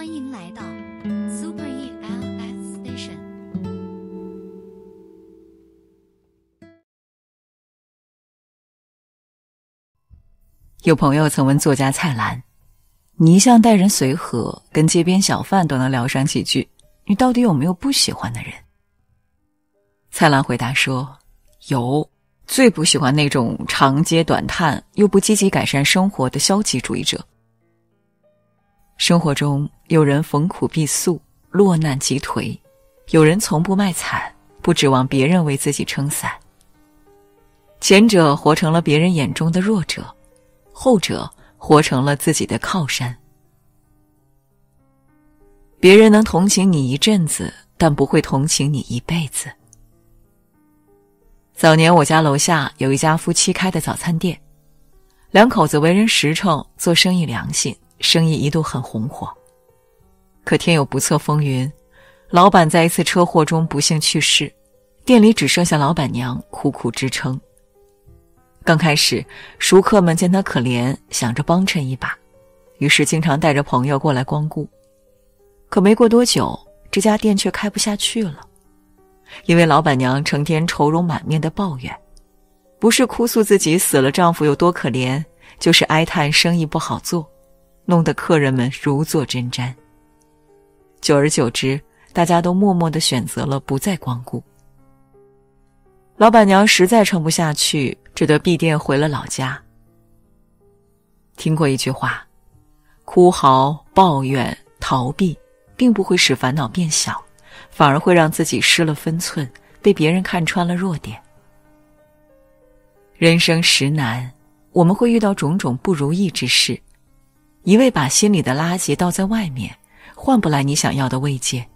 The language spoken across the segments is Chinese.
欢迎来到 Super ELS Station。有朋友曾问作家蔡澜：“你一向待人随和，跟街边小贩都能聊上几句，你到底有没有不喜欢的人？”蔡澜回答说：“有，最不喜欢那种长嗟短叹又不积极改善生活的消极主义者。生活中有人逢苦必诉，落难即颓，有人从不卖惨，不指望别人为自己撑伞。前者活成了别人眼中的弱者，后者活成了自己的靠山。别人能同情你一阵子，但不会同情你一辈子。”早年我家楼下有一家夫妻开的早餐店，两口子为人实诚，做生意良心，生意一度很红火。可天有不测风云，老板在一次车祸中不幸去世，店里只剩下老板娘苦苦支撑。刚开始熟客们见他可怜，想着帮衬一把，于是经常带着朋友过来光顾。可没过多久，这家店却开不下去了，因为老板娘成天愁容满面地抱怨，不是哭诉自己死了丈夫有多可怜，就是哀叹生意不好做，弄得客人们如坐针毡。久而久之，大家都默默地选择了不再光顾。老板娘实在撑不下去，只得闭店回了老家。听过一句话，哭嚎、抱怨、逃避并不会使烦恼变小，反而会让自己失了分寸，被别人看穿了弱点。人生实难，我们会遇到种种不如意之事，一味把心里的垃圾倒在外面，换不来你想要的慰藉，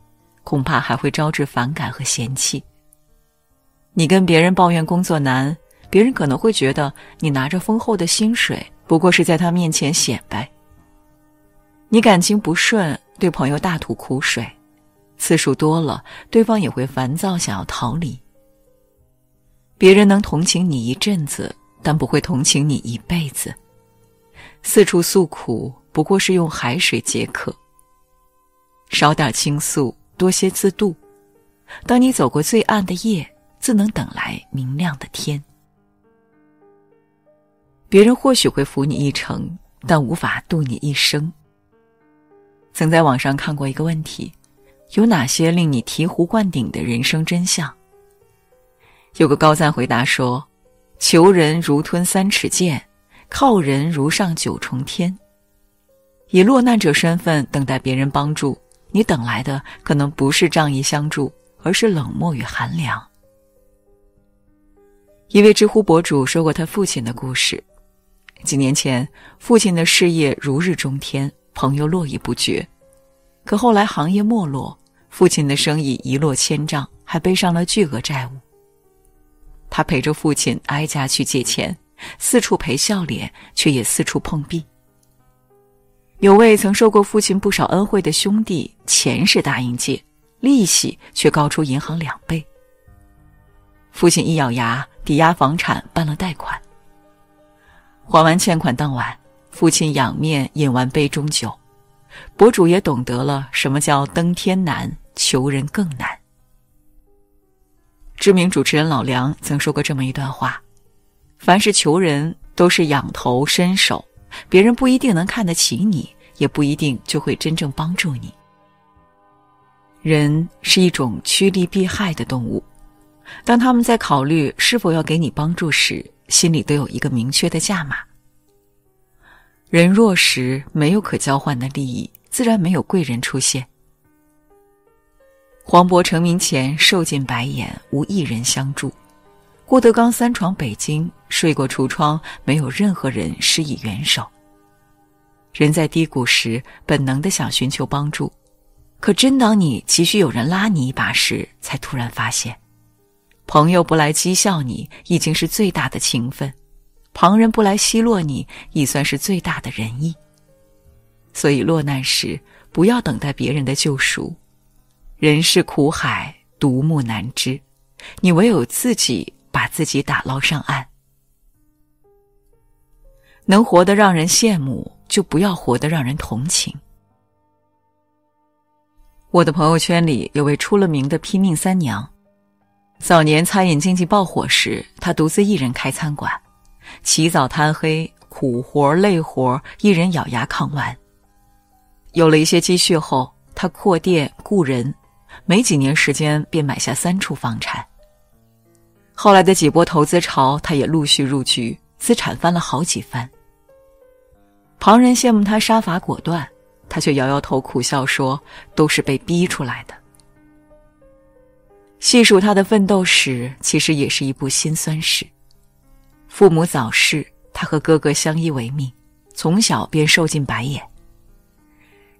恐怕还会招致反感和嫌弃。你跟别人抱怨工作难，别人可能会觉得你拿着丰厚的薪水，不过是在他面前显摆。你感情不顺，对朋友大吐苦水，次数多了，对方也会烦躁，想要逃离。别人能同情你一阵子，但不会同情你一辈子。四处诉苦，不过是用海水解渴。少点倾诉，多些自渡。当你走过最暗的夜，自能等来明亮的天。别人或许会扶你一程，但无法渡你一生。曾在网上看过一个问题，有哪些令你醍醐灌顶的人生真相？有个高赞回答说：求人如吞3尺剑，靠人如上9重天。以落难者身份等待别人帮助，你等来的可能不是仗义相助，而是冷漠与寒凉。一位知乎博主说过他父亲的故事。几年前，父亲的事业如日中天，朋友络绎不绝。可后来行业没落，父亲的生意一落千丈，还背上了巨额债务。他陪着父亲挨家去借钱，四处赔笑脸，却也四处碰壁。有位曾受过父亲不少恩惠的兄弟，钱是答应借，利息却高出银行2倍。父亲一咬牙，抵押房产办了贷款。还完欠款当晚，父亲仰面饮完杯中酒，博主也懂得了什么叫登天难，求人更难。知名主持人老梁曾说过这么一段话：凡是求人，都是仰头伸手，别人不一定能看得起你，也不一定就会真正帮助你。人是一种趋利避害的动物，当他们在考虑是否要给你帮助时，心里都有一个明确的价码。人弱时没有可交换的利益，自然没有贵人出现。黄渤成名前受尽白眼，无一人相助。郭德纲3闯北京，睡过橱窗，没有任何人施以援手。人在低谷时本能地想寻求帮助，可真当你急需有人拉你一把时，才突然发现朋友不来讥笑你已经是最大的情分，旁人不来奚落你已算是最大的仁义。所以落难时不要等待别人的救赎，人是苦海，独木难支，你唯有自己把自己打捞上岸。能活得让人羡慕，就不要活得让人同情。我的朋友圈里有位出了名的拼命三娘，早年餐饮经济爆火时，她独自一人开餐馆，起早贪黑，苦活累活，一人咬牙抗完。有了一些积蓄后，她扩店雇人，没几年时间便买下3处房产。后来的几波投资潮，她也陆续入局，资产翻了好几番。旁人羡慕她杀伐果断，她却摇摇头苦笑说，都是被逼出来的。细数她的奋斗史，其实也是一部辛酸史。父母早逝，她和哥哥相依为命，从小便受尽白眼。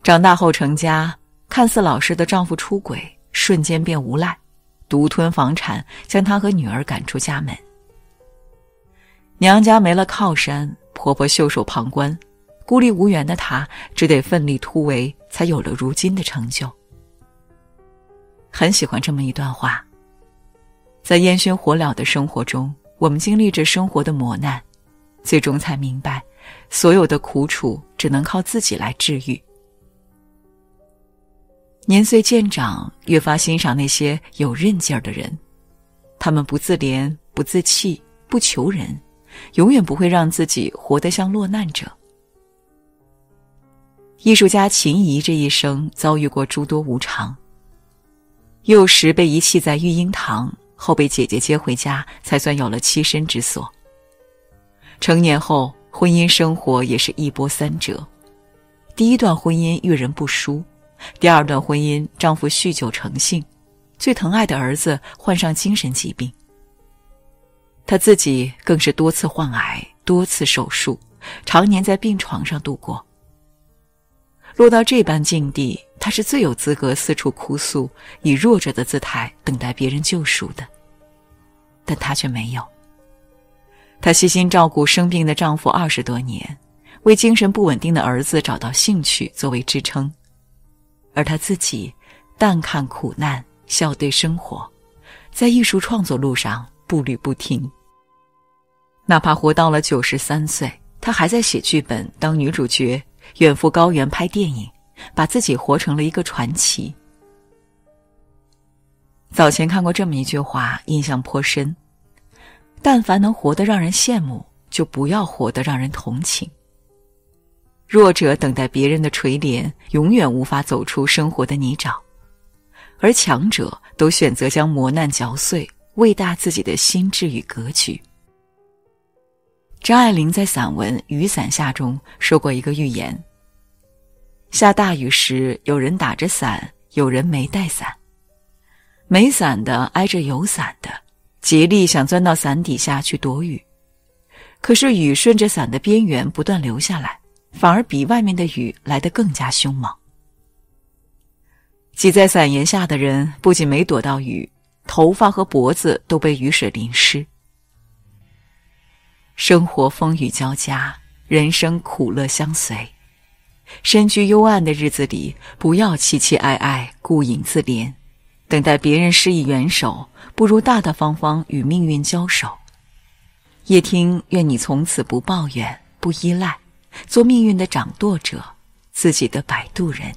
长大后成家，看似老实的丈夫出轨，瞬间变无赖，独吞房产，将她和女儿赶出家门。娘家没了靠山，婆婆袖手旁观，孤立无援的她只得奋力突围，才有了如今的成就。很喜欢这么一段话：在烟熏火燎的生活中，我们经历着生活的磨难，最终才明白，所有的苦楚只能靠自己来治愈。年岁渐长，越发欣赏那些有韧劲儿的人，他们不自怜，不自弃，不求人，永远不会让自己活得像落难者。艺术家秦怡这一生遭遇过诸多无常，幼时被遗弃在育婴堂，后被姐姐接回家，才算有了栖身之所。成年后，婚姻生活也是一波三折。第一段婚姻遇人不淑，第二段婚姻丈夫酗酒成性，最疼爱的儿子患上精神疾病。她自己更是多次患癌，多次手术，常年在病床上度过。落到这般境地，她是最有资格四处哭诉，以弱者的姿态等待别人救赎的。但她却没有。她悉心照顾生病的丈夫20多年，为精神不稳定的儿子找到兴趣作为支撑，而她自己淡看苦难，笑对生活，在艺术创作路上步履不停。哪怕活到了93岁，她还在写剧本，当女主角，远赴高原拍电影，把自己活成了一个传奇。早前看过这么一句话，印象颇深：但凡能活得让人羡慕，就不要活得让人同情。弱者等待别人的垂怜，永远无法走出生活的泥沼，而强者都选择将磨难嚼碎，喂大自己的心智与格局。张爱玲在散文《雨伞下》中说过一个寓言：下大雨时，有人打着伞，有人没带伞。没伞的挨着有伞的，竭力想钻到伞底下去躲雨，可是雨顺着伞的边缘不断流下来，反而比外面的雨来得更加凶猛。挤在伞檐下的人不仅没躲到雨，头发和脖子都被雨水淋湿。生活风雨交加，人生苦乐相随。身居幽暗的日子里，不要凄凄哀哀，顾影自怜，等待别人施以援手，不如大大方方与命运交手。叶听愿你从此不抱怨，不依赖，做命运的掌舵者，自己的摆渡人。